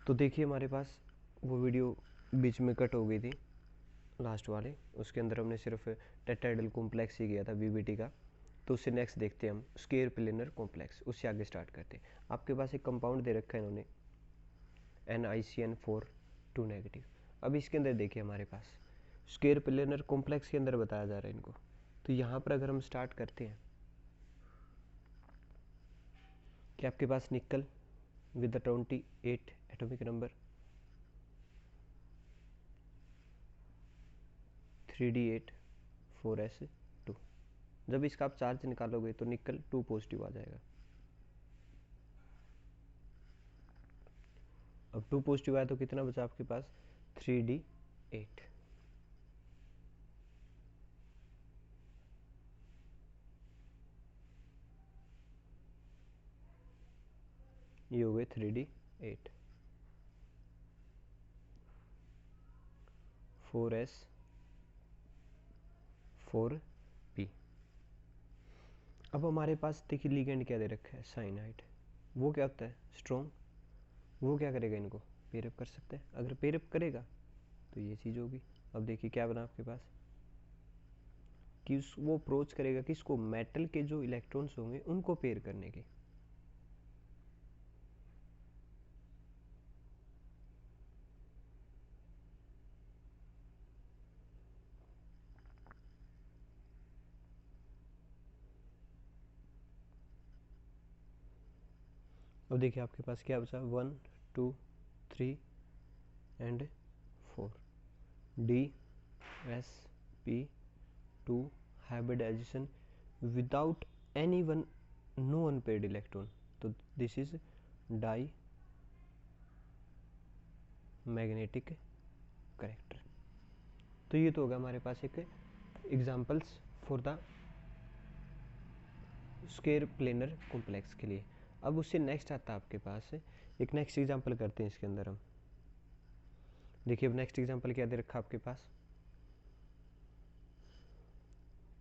तो देखिए हमारे पास वो वीडियो बीच में कट हो गई थी लास्ट वाले, उसके अंदर हमने सिर्फ टेट्राहेड्रल कॉम्प्लेक्स ही किया था बीबीटी का। तो उससे नेक्स्ट देखते हैं हम स्क्वायर प्लेनर कॉम्प्लेक्स, उससे आगे स्टार्ट करते हैं। आपके पास एक कंपाउंड दे रखा है इन्होंने NiCN4 2 नेगेटिव। अब इसके अंदर देखिए हमारे पास स्क्वायर प्लेनर कॉम्प्लेक्स के अंदर बताया जा रहा है इनको। तो यहाँ पर अगर हम स्टार्ट करते हैं कि आपके पास निकल with the 28 atomic number 3d8 4s2। जब इसका आप चार्ज निकालोगे तो निकल 2 पॉजिटिव आ जाएगा। अब 2 पॉजिटिव आया तो कितना बचा आपके पास 3d8। ये हो गए 3d8 4s 4p। अब हमारे पास देखिए लिगेंड क्या दे रखा है साइनाइड। वो क्या होता है स्ट्रॉन्ग, वो क्या करेगा इनको पेयरअप कर सकते हैं। अगर पेयरअप करेगा तो ये चीज़ होगी। अब देखिए क्या बना आपके पास कि वो अप्रोच करेगा कि इसको मेटल के जो इलेक्ट्रॉन्स होंगे उनको पेयर करने के। अब देखिए आपके पास क्या बचा 1 2 3 and 4 DsP2 hybridization without any one no unpaired electron. तो this is diamagnetic character. तो ये तो होगा हमारे पास एक examples for the square planar complex के लिए। अब उससे नेक्स्ट आता है आपके पास एक नेक्स्ट एग्जांपल करते हैं इसके अंदर हम। देखिए अब नेक्स्ट एग्जांपल क्या दे रखा आपके पास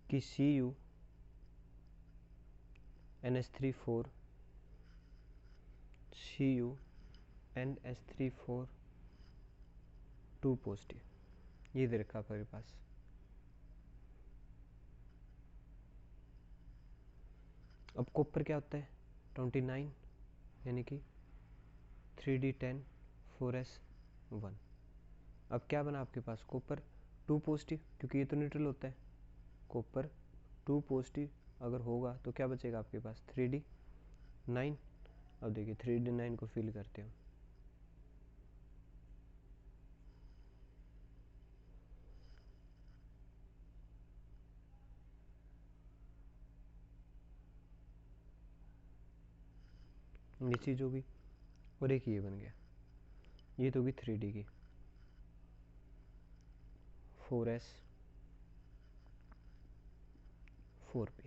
कि Cu NH3 4 Cu NH3 4 2 positive, ये दे रखा आपके पास। अब कॉपर क्या होता है 29 यानी कि 3d10 4s1। अब क्या बना आपके पास कॉपर 2 पॉजिटिव, क्योंकि ये तो न्यूट्रल होता है। कॉपर 2 पॉजिटिव अगर होगा तो क्या बचेगा आपके पास 3d9। अब देखिए 3d9 को फिल करते हैं। ये चीज़ होगी और एक ये बन गया, ये तो होगी 3d की 4s 4p।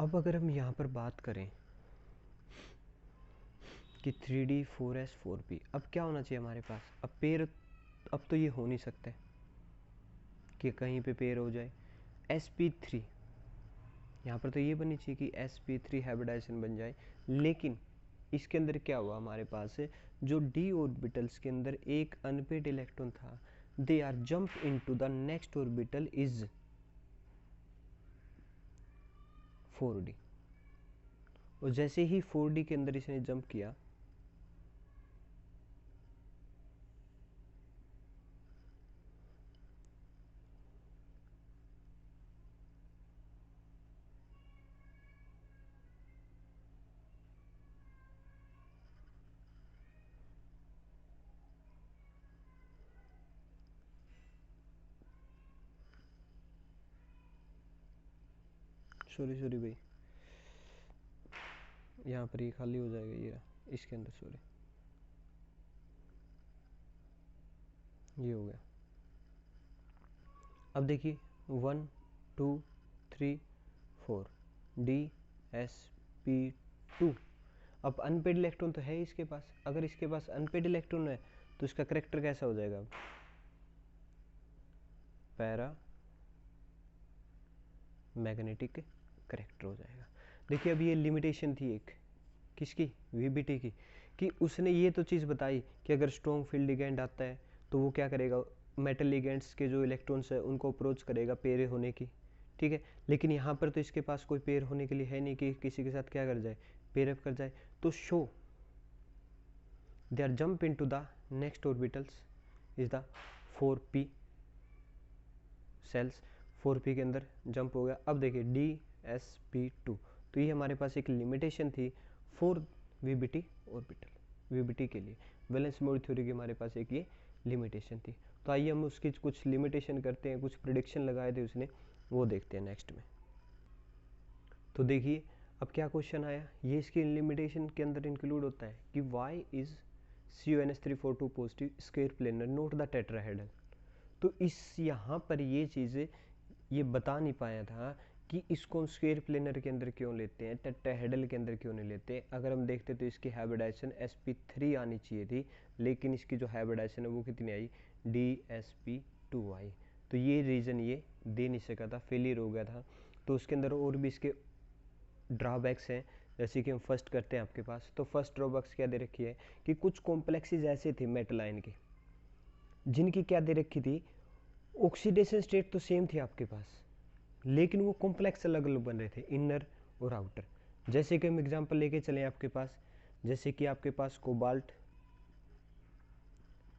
अब अगर हम यहाँ पर बात करें कि 3d 4s 4p, अब क्या होना चाहिए हमारे पास। अब पेयर, अब तो ये हो नहीं सकता है कि कहीं पे पेयर हो जाए। sp3 यहाँ पर तो ये बननी चाहिए कि sp3 हाइब्रिडाइजेशन बन जाए, लेकिन इसके अंदर क्या हुआ हमारे पास जो d ऑर्बिटल्स के अंदर एक अनपेड इलेक्ट्रॉन था, they are jump into the next orbital is 4d। और जैसे ही 4d के अंदर इसने जंप किया सॉरी भाई, यहाँ पर ये खाली हो जाएगा ये इसके अंदर, सॉरी ये हो गया। अब देखिए 1 2 3 4 DsP2। अब अनपेड इलेक्ट्रॉन तो है इसके पास, अगर इसके पास अनपेड इलेक्ट्रॉन है तो इसका करेक्टर कैसा हो जाएगा पैरा मैग्नेटिक करेक्टर हो जाएगा। देखिए अब ये लिमिटेशन थी एक किसकी, वीबीटी की, कि उसने ये तो चीज़ बताई कि अगर स्ट्रॉन्ग फील्ड लिगेंड आता है तो वो क्या करेगा, मेटल लिगेंड्स के जो इलेक्ट्रॉन्स है उनको अप्रोच करेगा पेयर होने की, ठीक है। लेकिन यहाँ पर तो इसके पास कोई पेयर होने के लिए है नहीं कि किसी के साथ क्या कर जाए, पेयर अप कर जाए। तो so they are jump into the next orbitals is the 4p cells, 4p के अंदर जंप हो गया। अब देखिए DsP2, तो ये हमारे पास एक लिमिटेशन थी फॉर वीबीटी ऑर्बिटल, वीबीटी के लिए वैलेंस मोड थ्योरी की हमारे पास एक ये लिमिटेशन थी। तो आइए हम उसकी कुछ लिमिटेशन करते हैं, कुछ प्रिडिक्शन लगाए थे उसने, वो देखते हैं नेक्स्ट में। तो देखिए अब क्या क्वेश्चन आया, ये इसकी लिमिटेशन के अंदर इंक्लूड होता है कि why is CuNH342 positive square planar not the tetrahedral. तो इस यहाँ पर ये चीज़ें ये बता नहीं पाया था कि इसको स्क्वायर प्लेनर के अंदर क्यों लेते हैं, टेट्राहेड्रल के अंदर क्यों नहीं लेते। अगर हम देखते तो इसकी हाइब्रिडाइजेशन sp3 आनी चाहिए थी, लेकिन इसकी जो हाइब्रिडाइजेशन है वो कितनी आई, DsP2 आई। तो ये रीज़न ये दे नहीं सका था, फेलियर हो गया था। तो उसके अंदर और भी इसके ड्रॉबैक्स हैं, जैसे कि हम फर्स्ट करते हैं आपके पास। तो फर्स्ट ड्रॉबैक्स क्या दे रखी है कि कुछ कॉम्प्लेक्सेस ऐसे थे मेटल आयन के, जिनकी क्या दे रखी थी, ऑक्सीडेशन स्टेट तो सेम थी आपके पास, लेकिन वो कॉम्प्लेक्स अलग अलग बन रहे थे, इनर और आउटर। जैसे कि हम एग्जांपल लेके चलें आपके पास, जैसे कि आपके पास कोबाल्ट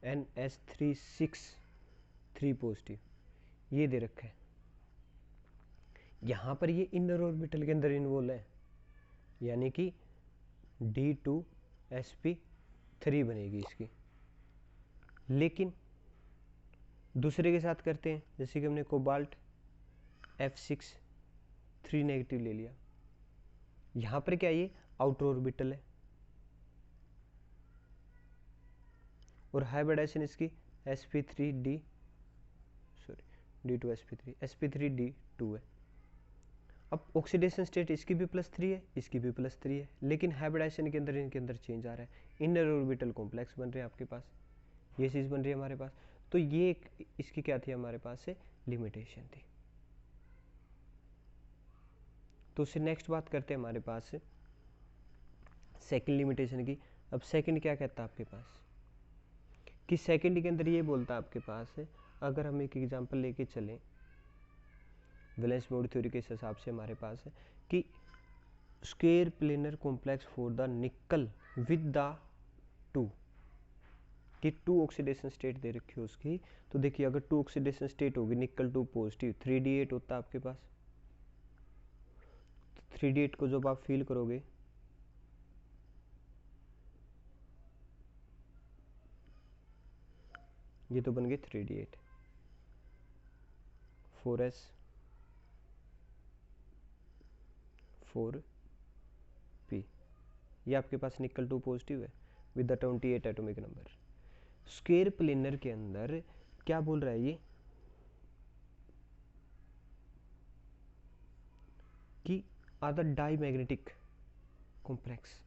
NH363 पॉजिटिव ये दे रखा है, यहाँ पर ये इनर ऑर्बिटल के अंदर इन्वॉल्व है, यानी कि D2sp3 बनेगी इसकी। लेकिन दूसरे के साथ करते हैं, जैसे कि हमने कोबाल्ट F6 नेगेटिव ले लिया, यहाँ पर क्या ये आउटर ऑर्बिटल है और हाइब्रिडाइजेशन इसकी D2sp3 है। अब ऑक्सीडेशन स्टेट इसकी भी +3 है, इसकी भी +3 है, लेकिन हाइब्रिडाइजेशन के अंदर इनके अंदर चेंज आ रहा है, इनर ऑर्बिटल कॉम्प्लेक्स बन रहे हैं आपके पास, ये चीज़ बन रही है हमारे पास। तो ये एक इसकी क्या थी हमारे पास से लिमिटेशन थी। तो उससे नेक्स्ट बात करते हैं हमारे पास से सेकंड लिमिटेशन की। अब सेकंड क्या कहता है आपके पास, कि सेकंड के अंदर ये बोलता है आपके पास है, अगर हम एक एग्जांपल लेके चलें वैलेंस मोड थ्योरी के हिसाब से हमारे पास है कि square planar complex for the निकल विद द 2 कि 2 ऑक्सीडेशन स्टेट दे रखी है उसकी। तो देखिए अगर 2 ऑक्सीडेशन स्टेट होगी, निकल 2 पॉजिटिव, 3d8 होता है आपके पास। 3d8 को जब आप फील करोगे ये तो बन गए 3d8, 4s 4p, ये आपके पास निकल 2 पॉजिटिव है with the 28 atomic number. Square planar के अंदर क्या बोल रहा है ये कि आर द डाईमैग्नेटिक कॉम्प्लेक्स।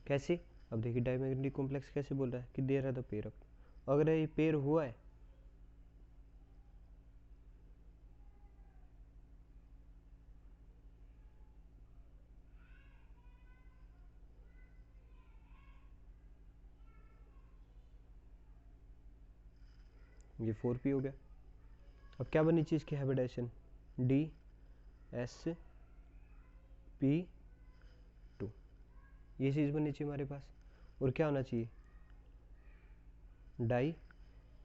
कैसे, अब देखिए डाईमैग्नेटिक कॉम्प्लेक्स कैसे बोल रहा है कि there are the pair up, अगर ये पेयर हुआ है ये 4p हो गया। अब क्या बनी चीज़ की हाइब्रिडाइजेशन, DsP2, ये चीज़ बननी चाहिए हमारे पास। और क्या होना चाहिए, डाई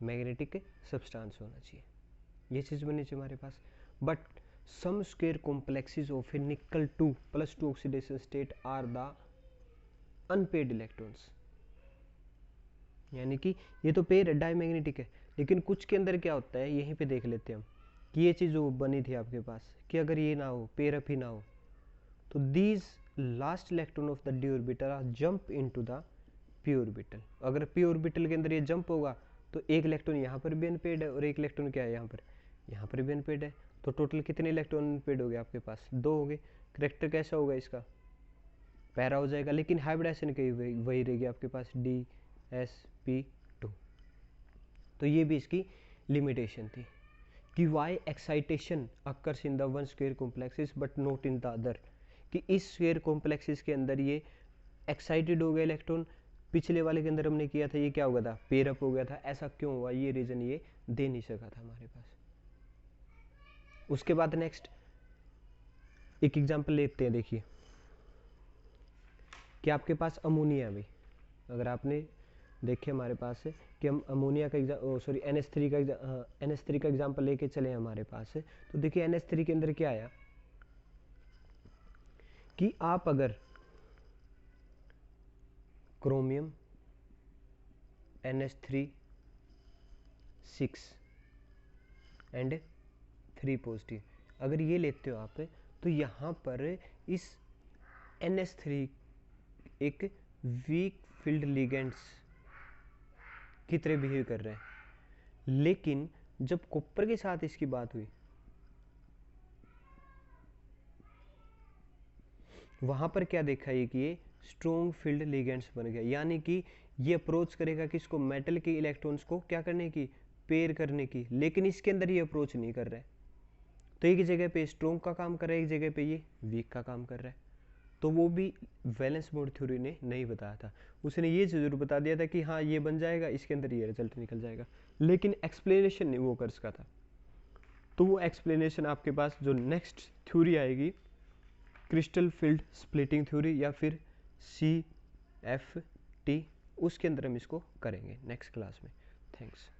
मैग्नेटिक सब्सटेंस होना चाहिए, ये चीज़ बननी चाहिए हमारे पास। But some square complexes of a nickel 2 + 2 oxidation state are the unpaired electrons, यानी कि ये तो पेयर है डाईमैग्नेटिक है, लेकिन कुछ के अंदर क्या होता है यहीं पे देख लेते हैं हम कि ये चीज़ जो बनी थी आपके पास कि अगर ये ना हो, पेयर अप ही ना हो, तो these last electron of the D orbital are jump into the P orbital. अगर पी ऑर्बिटल के अंदर ये जंप होगा तो एक इलेक्ट्रॉन यहाँ पर भी अनपेड है और एक इलेक्ट्रॉन क्या है यहाँ पर भी अनपेड है। तो टोटल कितने इलेक्ट्रॉन अनपेड हो गए आपके पास, 2 हो गए। करेक्टर कैसा होगा इसका, पैरा हो जाएगा, लेकिन हाइब्रिडाइजेशन की वही रहेगी आपके पास DsP2। तो ये भी इसकी लिमिटेशन थी कि why excitation occurs in the one square complexes but not in the other, कि इस स्क्वायर कॉम्प्लेक्सेस के अंदर ये एक्साइटेड हो गया इलेक्ट्रॉन, पिछले वाले के अंदर हमने किया था ये क्या हो गया था, पेयर अप हो गया था, ऐसा क्यों हुआ, ये रीजन ये दे नहीं सका था हमारे पास। उसके बाद नेक्स्ट एक एग्जांपल लेते हैं, देखिए कि आपके पास अमोनिया भी, अगर आपने देखे हमारे पास है कि हम अमोनिया का सॉरी NH3 का एग्जांपल लेके चले हमारे पास है, तो देखिए NH3 के अंदर क्या आया कि आप अगर क्रोमियम NH3 6 एंड 3 पॉजिटिव अगर ये लेते हो आप, तो यहाँ पर इस NH3 एक वीक फील्ड लिगेंड्स की तरह बिहेव कर रहे हैं, लेकिन जब कॉपर के साथ इसकी बात हुई वहां पर क्या देखा ये कि ये स्ट्रॉन्ग फील्ड लिगेंड्स बन गया, यानी कि ये अप्रोच करेगा कि इसको मेटल के इलेक्ट्रॉन्स को क्या करने की, पेयर करने की, लेकिन इसके अंदर ये अप्रोच नहीं कर रहा है। तो एक जगह पे स्ट्रॉन्ग का काम कर रहा है, एक जगह पे ये वीक का काम कर रहा है। तो वो भी वैलेंस बॉन्ड थ्योरी ने नहीं बताया था, उसने ये जरूर बता दिया था कि हाँ ये बन जाएगा, इसके अंदर ये रिजल्ट निकल जाएगा, लेकिन एक्सप्लेनेशन नहीं वो कर सका था। तो वो एक्सप्लेनेशन आपके पास जो नेक्स्ट थ्योरी आएगी, क्रिस्टल फील्ड स्प्लिटिंग थ्योरी या फिर CFT, उसके अंदर हम इसको करेंगे नेक्स्ट क्लास में। थैंक्स।